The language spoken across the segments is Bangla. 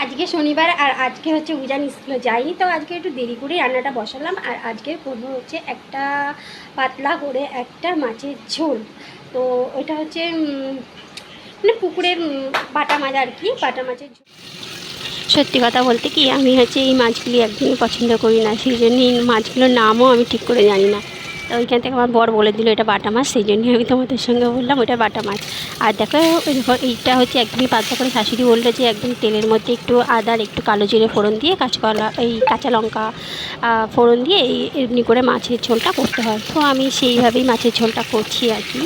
আজকে শনিবার আর আজকে হচ্ছে উজান স্কুলে যায়নি, তো আজকে একটু দেরি করে রান্নাটা বসালাম। আর আজকে করবো হচ্ছে একটা পাতলা করে একটা মাছের ঝোল। তো ওইটা হচ্ছে মানে পুকুরের বাটা মাছ আর কি, বাটা মাছের ঝোল। সত্যি কথা বলতে কি, আমি হচ্ছে এই মাছগুলি একদমই পছন্দ করি না, সেই জন্য এই মাছগুলোর নামও আমি ঠিক করে জানি না। তো ওইখান থেকে আমার বর বলে দিল এটা বাটা মাছ, সেই জন্যই আমি তোমাদের সঙ্গে বললাম ওটা বাটা মাছ। আর দেখো এইটা হচ্ছে একদমই পাতলা করে, শাশুড়ি বললো যে একদম তেলের মধ্যে একটু আদার একটু কালো জিরে ফোড়ন দিয়ে কাঁচকলা এই কাঁচা লঙ্কা ফোড়ন দিয়ে এই এমনি করে মাছের ঝোলটা করতে হয়। তো আমি সেইভাবেই মাছের ঝোলটা করছি আর কি।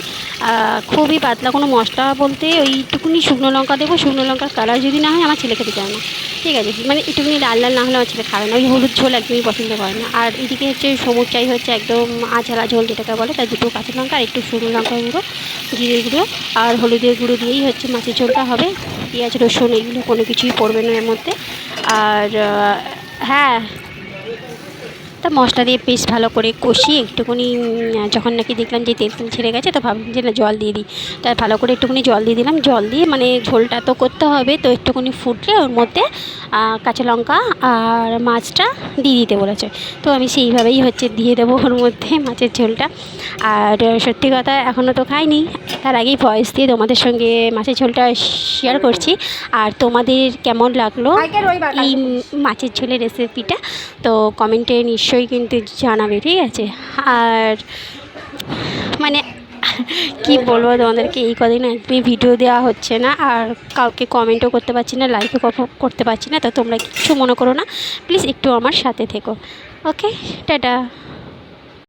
খুবই পাতলা, কোনো মশলা বলতে ওইটুকুনি শুকনো লঙ্কা দেবো, শুকনো লঙ্কার কালার যদি না হয় আমার ছেলে খেতে চায় না, ঠিক আছে, মানে একটুখানি লাল লাল না হলে আমার ছেলে খাবে না, ওই হলুদ ঝোল একদমই পছন্দ করে না। আর এদিকে হচ্ছে সমুর চাই হচ্ছে একদম আঝালা ঝোল যেটাকে বলে, তার দুটো কাঁচা লঙ্কা আর একটু শুকনো লঙ্কা গুঁড়ো, জিরের গুঁড়ো আর হলুদের গুঁড়ো দিয়েই হচ্ছে মাছের ঝোলটা হবে। পেঁয়াজ রসুন এগুলো কোনো কিছুই পড়বে না এর মধ্যে। আর হ্যাঁ, তা মশলা দিয়ে বেশ ভালো করে কষিয়ে একটুখানি যখন নাকি দেখলাম যে তেল তেল ছেড়ে গেছে, তো ভাবলাম যে না জল দিয়ে দিই। তাই ভালো করে একটুখানি জল দিয়ে দিলাম, জল দিয়ে মানে ঝোলটা তো করতে হবে, তো একটুখানি ফুটলে ওর মধ্যে কাঁচা লঙ্কা আর মাছটা দিয়ে দিতে বলেছে। তো আমি সেইভাবেই হচ্ছে দিয়ে দেবো ওর মধ্যে মাছের ঝোলটা। আর সত্যি কথা এখনও তো খাইনি, তার আগেই ভয়েস দিয়ে তোমাদের সঙ্গে মাছের ঝোলটা শেয়ার করছি। আর তোমাদের কেমন লাগলো এই মাছের ঝোলের রেসিপিটা, তো কমেন্টে নিশ্চয়ই কিন্তু জানাবে, ঠিক আছে। আর মানে কি বলবো তোমাদেরকে, এই কদিন একদমই ভিডিও দেওয়া হচ্ছে না, আর কাউকে কমেন্টও করতে পারছি না, লাইকও করতে পারছি না। তো তোমরা কিছু মনে করো না প্লিজ, একটু আমার সাথে থেকো। ওকে, টাটা।